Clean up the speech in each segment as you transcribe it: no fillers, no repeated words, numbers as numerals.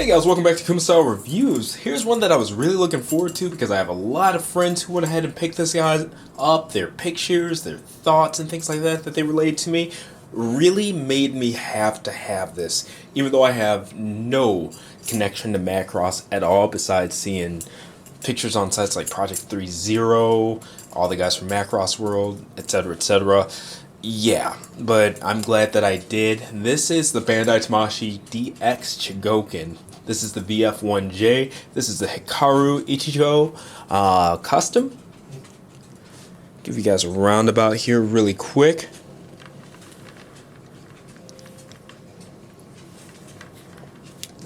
Hey guys, welcome back to Kuma Style Reviews. Here's one that I was really looking forward to because I have a lot of friends who went ahead and picked this guy up. Their pictures, their thoughts, and things like that they relayed to me really made me have to have this, even though I have no connection to Macross at all besides seeing pictures on sites like Project 3.0, all the guys from Macross World, etc., etc. Yeah, but I'm glad that I did. This is the Bandai Tamashii DX Chogokin. This is the VF-1J. This is the Hikaru Ichijo custom. Give you guys a roundabout here really quick.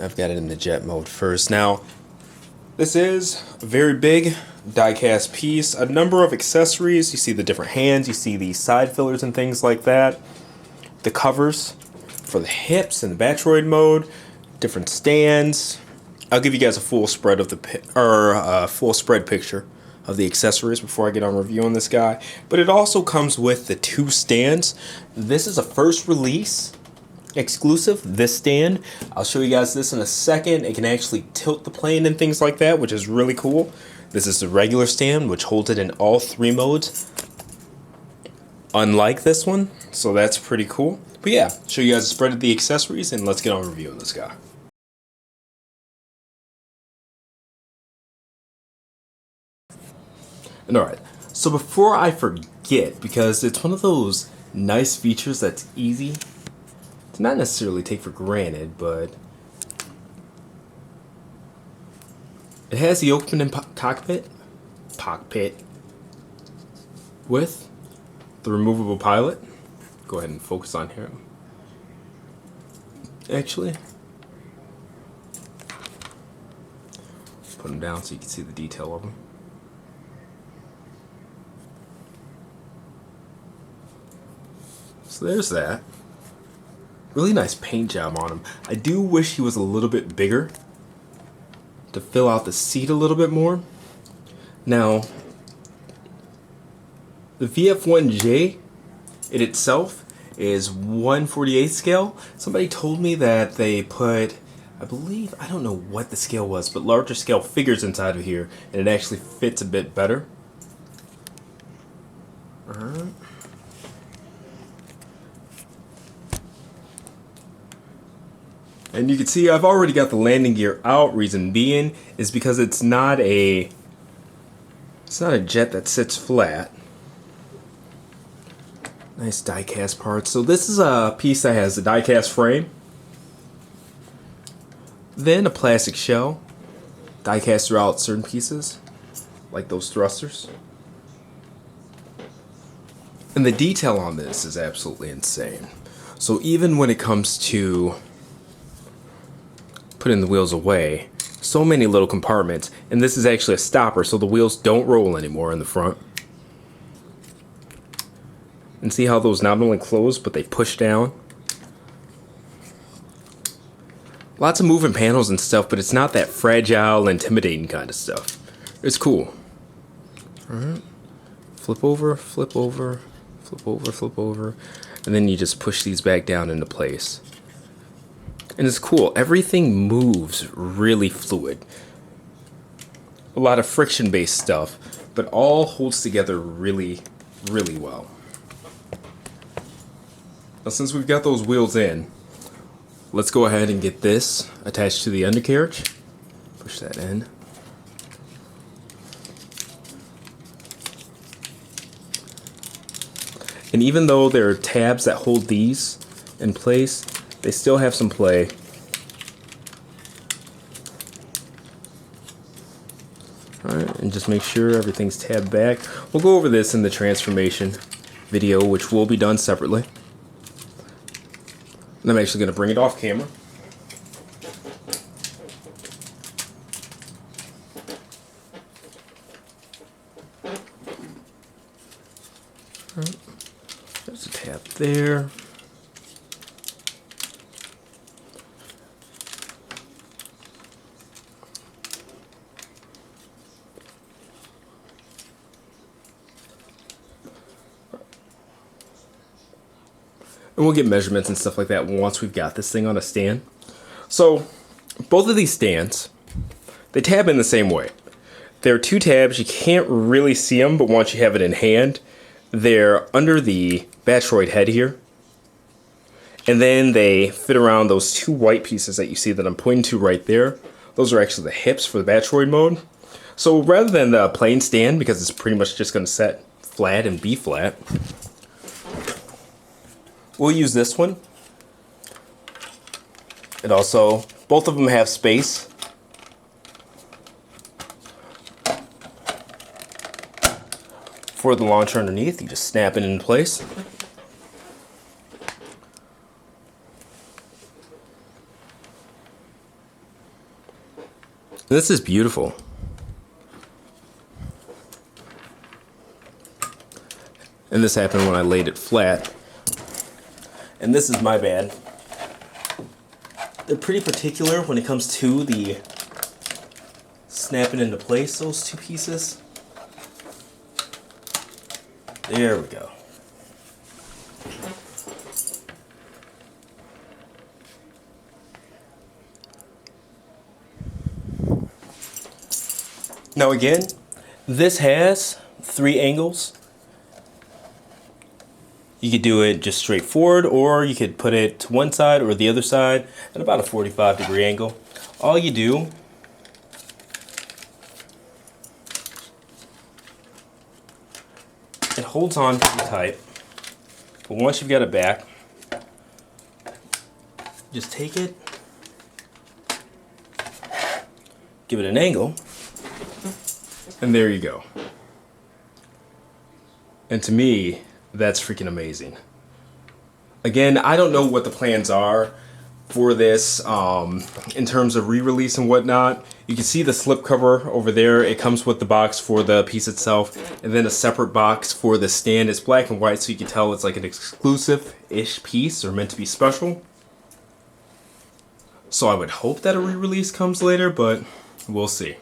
I've got it in the jet mode first. Now, this is a very big die-cast piece. A number of accessories. You see the different hands. You see the side fillers and things like that. The covers for the hips and the Battroid mode. Different stands. I'll give you guys a full spread of the full spread picture of the accessories before I get on reviewing this guy. But it also comes with the two stands. This is a first release exclusive, this stand. I'll show you guys this in a second. It can actually tilt the plane and things like that, which is really cool. This is the regular stand, which holds it in all three modes, unlike this one, so that's pretty cool. But yeah, show you guys a spread of the accessories, and let's get on reviewing this guy. And alright, so before I forget, because it's one of those nice features that's easy to not necessarily take for granted, but it has the open cockpit with the removable pilot. Go ahead and focus on here. Actually, put them down so you can see the detail of them. So there's that. Really nice paint job on him. I do wish he was a little bit bigger to fill out the seat a little bit more. Now, the VF-1J in itself is 1/48 scale. Somebody told me that they put, I believe, I don't know what the scale was, but larger scale figures inside of here, and it actually fits a bit better. And you can see I've already got the landing gear out. Reason being is because it's not a jet that sits flat. Nice die-cast parts. So this is a piece that has a die-cast frame, then a plastic shell, die-cast throughout certain pieces, like those thrusters. And the detail on this is absolutely insane. So even when it comes to putting the wheels away, so many little compartments, and this is actually a stopper so the wheels don't roll anymore in the front. And see how those not only close but they push down. Lots of moving panels and stuff, but it's not that fragile, intimidating kind of stuff. It's cool. Alright. Flip over, flip over, flip over, flip over, and then you just push these back down into place. And it's cool. Everything moves really fluid. A lot of friction-based stuff, but all holds together really, really well. Now, since we've got those wheels in, let's go ahead and get this attached to the undercarriage. Push that in. And even though there are tabs that hold these in place, they still have some play. Alright, and just make sure everything's tabbed back. We'll go over this in the transformation video, which will be done separately. And I'm actually going to bring it off camera. Alright, there's a tab there. And we'll get measurements and stuff like that once we've got this thing on a stand. So both of these stands, they tab in the same way. There are two tabs, you can't really see them, but once you have it in hand, they're under the Battroid head here. And then they fit around those two white pieces that you see that I'm pointing to right there. Those are actually the hips for the Battroid mode. So rather than the plain stand, because it's pretty much just going to set flat and be flat, we'll use this one. And also, both of them have space. For the launcher underneath, you just snap it into place. This is beautiful. And this happened when I laid it flat. And this is my bad. They're pretty particular when it comes to the snapping into place, those two pieces. There we go. Now again, this has 3 angles. You could do it just straight forward, or you could put it to one side or the other side at about a 45-degree angle. All you do it holds on pretty tight, but once you've got it back, just take it, give it an angle, and there you go. And to me, that's freaking amazing. Again, I don't know what the plans are for this in terms of re-release and whatnot. You can see the slipcover over there. It comes with the box for the piece itself, and then a separate box for the stand. It's black and white, so you can tell it's like an exclusive-ish piece, or meant to be special. So I would hope that a re-release comes later, but we'll see.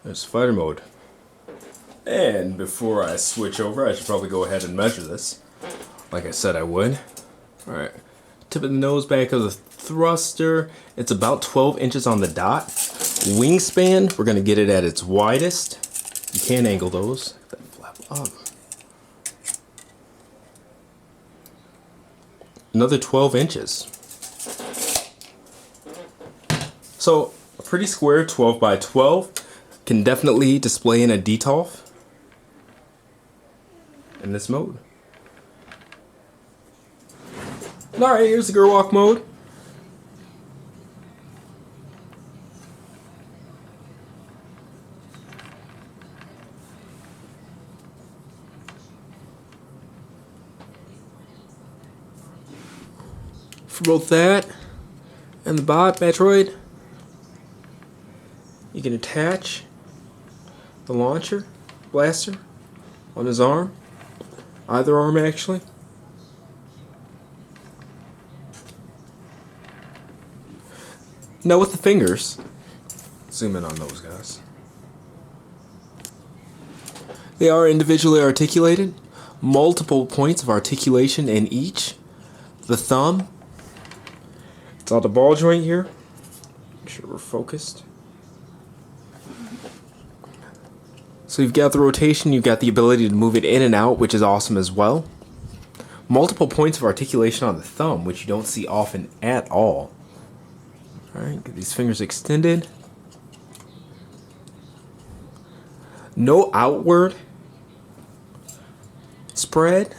There's fighter mode. And before I switch over, I should probably go ahead and measure this, like I said I would. Alright, tip of the nose back of the thruster. It's about 12 inches on the dot. Wingspan, we're going to get it at its widest. You can angle those. That flap up. Another 12 inches. So, a pretty square 12 by 12. Can definitely display in a DTOF in this mode. Alright, here's the Gerwalk mode. For both that and the Battroid, you can attach the launcher, blaster, on his arm. Either arm, actually. Now with the fingers, zoom in on those guys. They are individually articulated. Multiple points of articulation in each. The thumb. It's on the ball joint here. Make sure we're focused. So you've got the rotation, you've got the ability to move it in and out, which is awesome as well. Multiple points of articulation on the thumb, which you don't see often at all. Alright, get these fingers extended. No outward spread.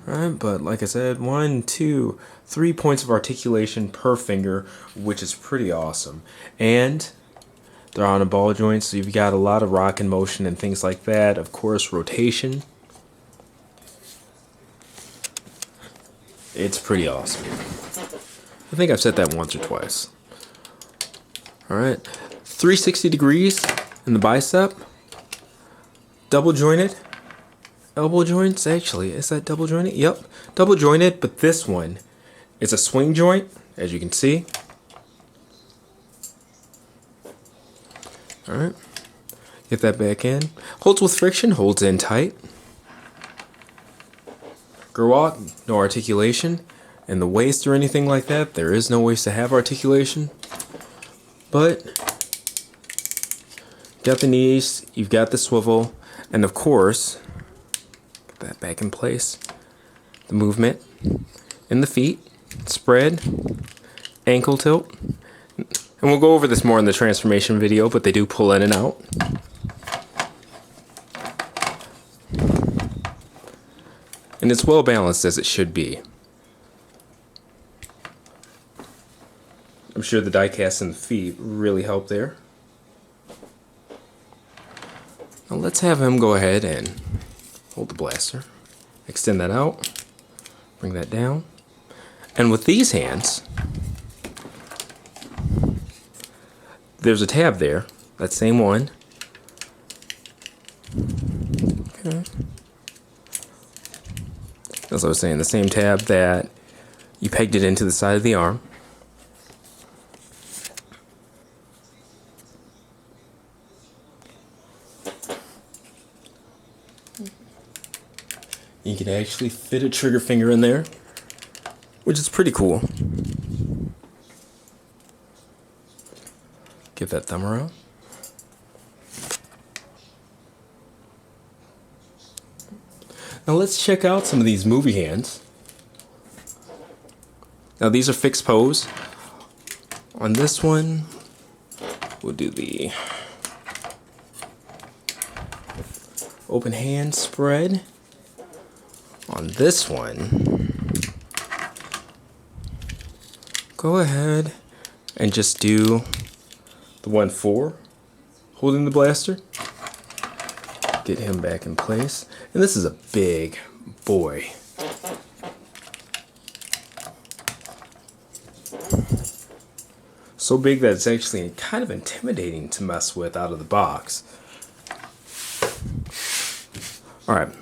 Alright, but like I said, 1, 2, 3 points of articulation per finger, which is pretty awesome. And they're on a ball joint, so you've got a lot of rock and motion and things like that. Of course, rotation. It's pretty awesome. I think I've said that once or twice. Alright. 360 degrees in the bicep. Double jointed. Elbow joints, actually. Is that double jointed? Yep. Double jointed, but this one is a swing joint, as you can see. Alright, get that back in. Holds with friction, holds in tight. Gerwalk, no articulation. And the waist or anything like that, there is no waist to have articulation. But got the knees, you've got the swivel, and of course, get that back in place. The movement in the feet, spread, ankle tilt. And we'll go over this more in the transformation video, but they do pull in and out. And it's well balanced as it should be. I'm sure the die cast in the feet really helped there. Now let's have him go ahead and hold the blaster. Extend that out. Bring that down. And with these hands, there's a tab there. That same one. Okay. As I was saying, the same tab that you pegged it into the side of the arm. You can actually fit a trigger finger in there, which is pretty cool. Give that thumb around. Now let's check out some of these movie hands. Now these are fixed pose. On this one, we'll do the open hand spread. On this one, go ahead and just do the 1-4, holding the blaster. Get him back in place. And this is a big boy. So big that it's actually kind of intimidating to mess with out of the box. Alright,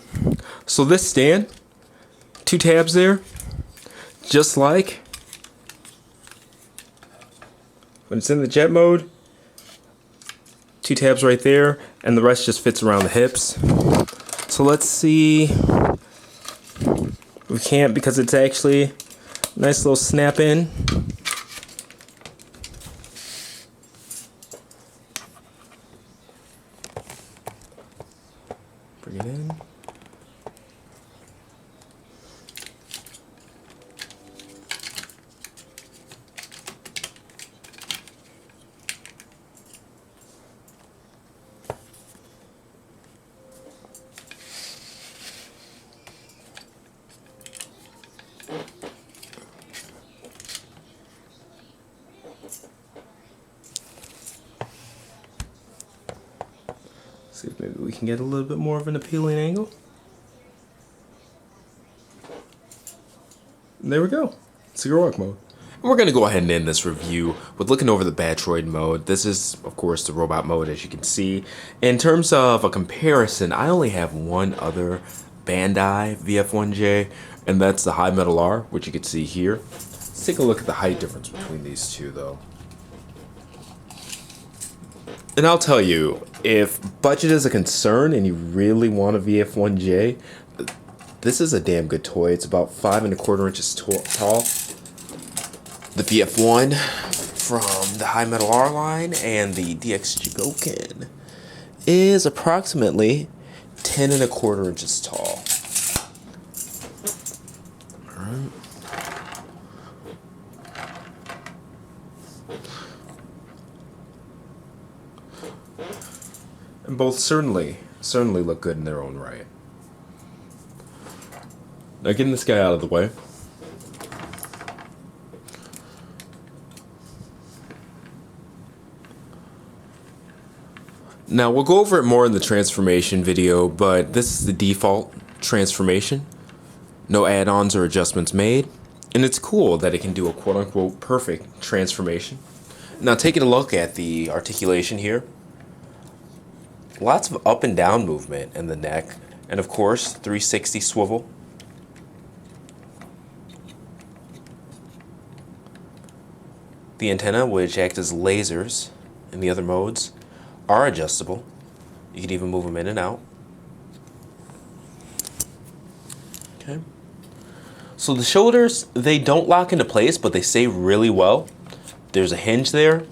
so this stand, 2 tabs there, just like when it's in the jet mode, 2 tabs right there, and the rest just fits around the hips. So let's see. We can't because it's actually a nice little snap in. Bring it in. See if maybe we can get a little bit more of an appealing angle. And there we go. It's the Gerwalk mode. And we're going to go ahead and end this review with looking over the Battroid mode. This is, of course, the robot mode, as you can see. In terms of a comparison, I only have one other Bandai VF-1J, and that's the High Metal R, which you can see here. Let's take a look at the height difference between these two, though. And I'll tell you, if budget is a concern and you really want a VF-1J, this is a damn good toy. It's about 5¼ inches tall. The VF-1 from the High Metal R line and the DX Chogokin is approximately 10¼ inches tall. Alright. And both certainly look good in their own right. Now getting this guy out of the way. Now we'll go over it more in the transformation video, but this is the default transformation. No add-ons or adjustments made. And it's cool that it can do a quote-unquote perfect transformation. Now taking a look at the articulation here. Lots of up and down movement in the neck, and of course 360 swivel. The antenna, which act as lasers in the other modes, are adjustable. You can even move them in and out. Okay. So the shoulders, they don't lock into place, but they stay really well. There's a hinge there,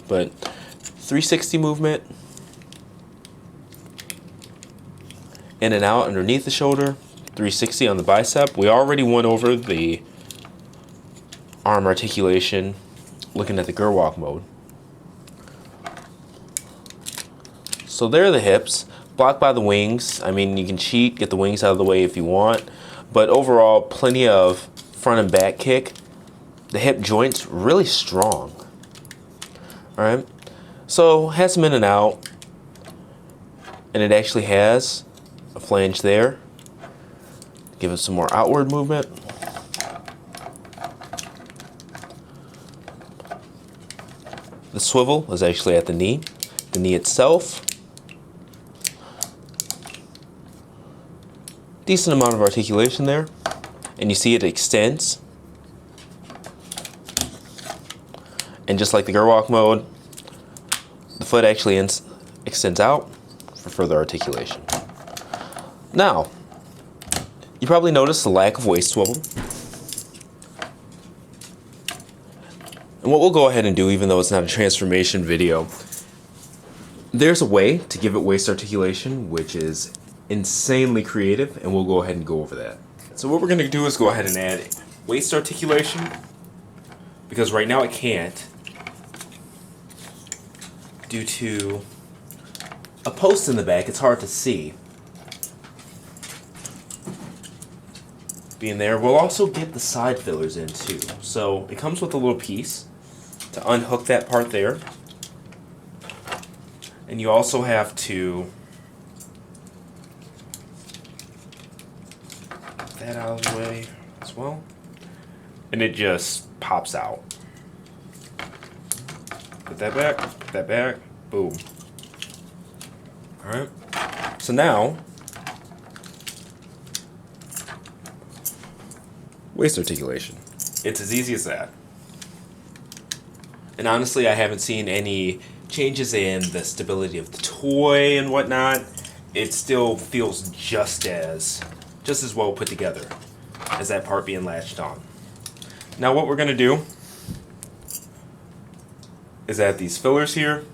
but 360 movement. In and out underneath the shoulder, 360 on the bicep. We already went over the arm articulation looking at the Gerwalk mode. So there are the hips, blocked by the wings. I mean, you can cheat, get the wings out of the way if you want, but overall, plenty of front and back kick. The hip joint's really strong. All right, so has some in and out, and it actually has a flange there. Give it some more outward movement. The swivel is actually at the knee itself. Decent amount of articulation there, and you see it extends. And just like the Gerwalk mode, the foot actually extends out for further articulation. Now, you probably noticed the lack of waist swivel. And what we'll go ahead and do, even though it's not a transformation video, there's a way to give it waist articulation, which is insanely creative, and we'll go ahead and go over that. So what we're going to do is go ahead and add waist articulation, because right now it can't, due to a post in the back. It's hard to see. Being there, we'll also get the side fillers in too. So it comes with a little piece to unhook that part there. And you also have to get that out of the way as well. And it just pops out. Put that back, boom. Alright, so now, waist articulation. It's as easy as that. And honestly, I haven't seen any changes in the stability of the toy and whatnot. It still feels just as well put together as that part being latched on. Now what we're going to do is add these fillers here.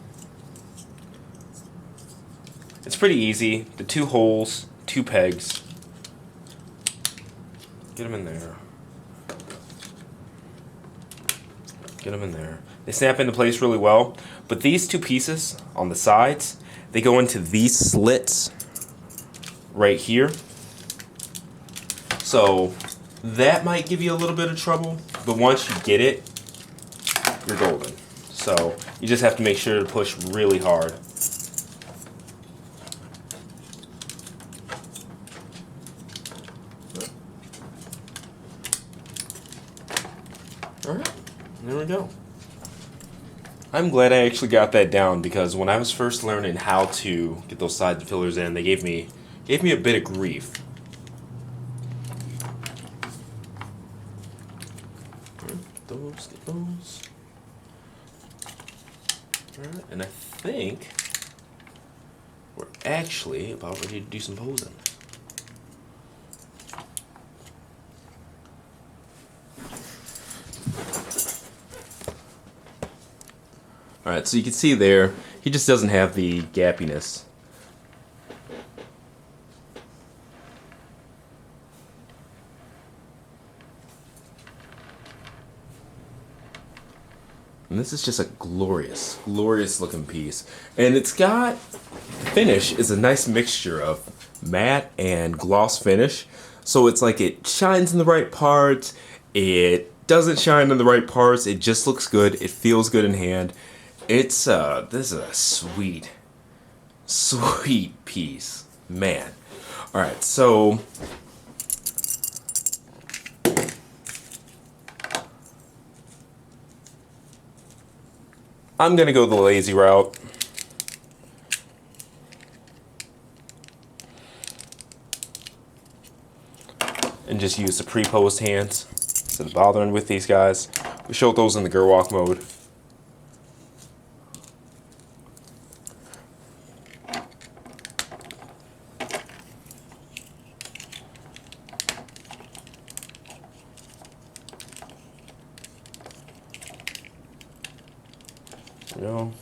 It's pretty easy. The 2 holes, 2 pegs. Get them in there. Get them in there. They snap into place really well, but these 2 pieces on the sides, they go into these slits right here. So that might give you a little bit of trouble, but once you get it, you're golden. So you just have to make sure to push really hard. Alright, there we go. I'm glad I actually got that down, because when I was first learning how to get those side fillers in, they gave me a bit of grief. Get those. Alright, and I think we're actually about ready to do some posing. Alright, so you can see there, he just doesn't have the gappiness. And this is just a glorious, glorious looking piece. And it's got, finish is a nice mixture of matte and gloss finish. So it's like it shines in the right parts, it doesn't shine in the right parts, it just looks good, it feels good in hand. It's this is a sweet, sweet piece, man. All right, so I'm gonna go the lazy route. And just use the pre-posed hands instead of bothering with these guys. We showed those in the Gerwalk mode. go.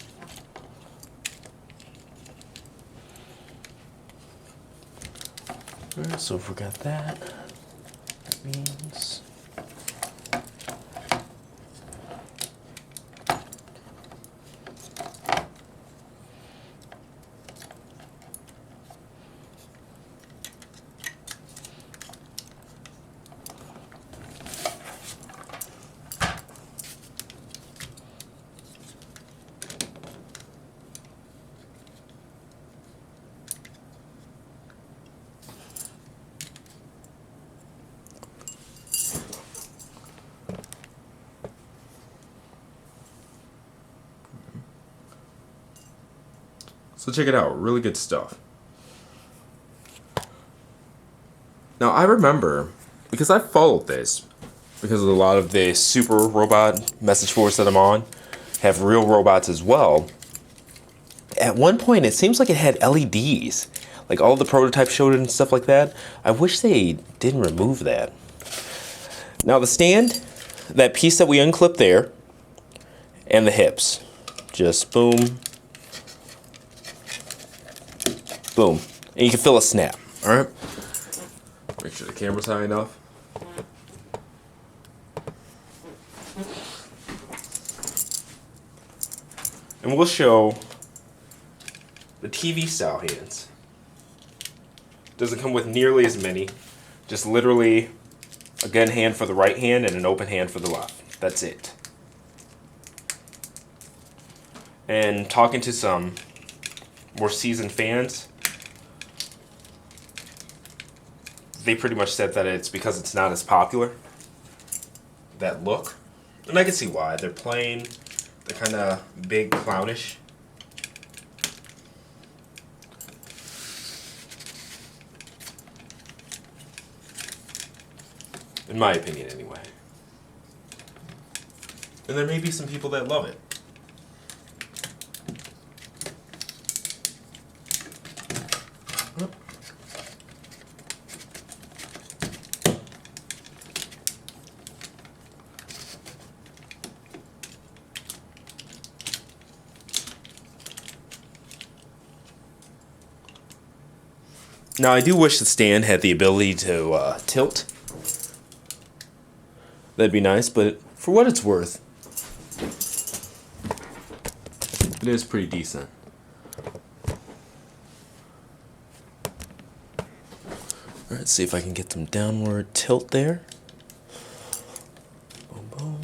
Alright, so if we got that, that means... So check it out, really good stuff. Now I remember, because I followed this, because a lot of the super robot message boards that I'm on have real robots as well. At one point it seems like it had LEDs, like all the prototypes showed it and stuff like that. I wish they didn't remove that. Now the stand, that piece that we unclipped there, and the hips, just boom, boom, and you can feel a snap. All right, make sure the camera's high enough. And we'll show the TV style hands. Doesn't come with nearly as many, just literally a gun hand for the right hand and an open hand for the left. That's it. And talking to some more seasoned fans, they pretty much said that it's because it's not as popular, that look. And I can see why. They're plain, they're kind of big, clownish. In my opinion, anyway. And there may be some people that love it. Now, I do wish the stand had the ability to tilt. That'd be nice, but for what it's worth, it is pretty decent. Alright, let's see if I can get some downward tilt there. Boom, boom.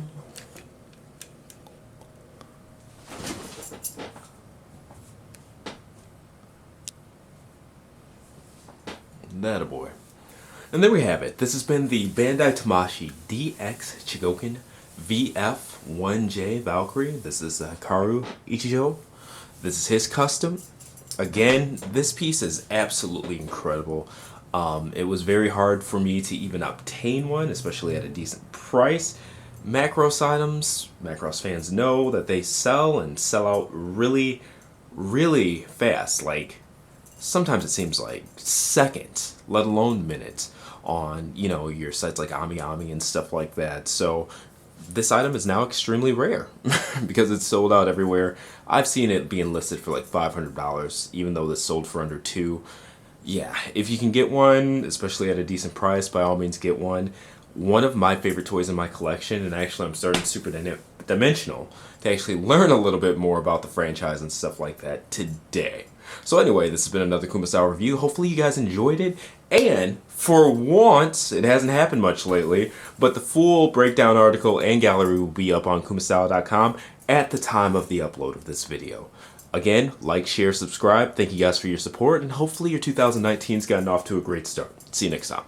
That a boy. And there we have it. This has been the Bandai Tamashii DX Chogokin VF-1J Valkyrie. This is Hikaru Ichijo. This is his custom. Again, this piece is absolutely incredible. It was very hard for me to even obtain one, especially at a decent price. Macross items, Macross fans know that they sell and sell out really, really fast. Like, sometimes it seems like seconds, let alone minutes, on, you know, your sites like AmiAmi and stuff like that. So this item is now extremely rare because it's sold out everywhere. I've seen it being listed for like $500, even though this sold for under $200. Yeah, if you can get one, especially at a decent price, by all means get one. One of my favorite toys in my collection, and actually I'm starting Super Dimensional to actually learn a little bit more about the franchise and stuff like that today. So anyway, this has been another Kuma Style review. Hopefully you guys enjoyed it, and for once, it hasn't happened much lately, but the full breakdown article and gallery will be up on kumastyle.com at the time of the upload of this video. Again, like, share, subscribe. Thank you guys for your support, and hopefully your 2019's gotten off to a great start. See you next time.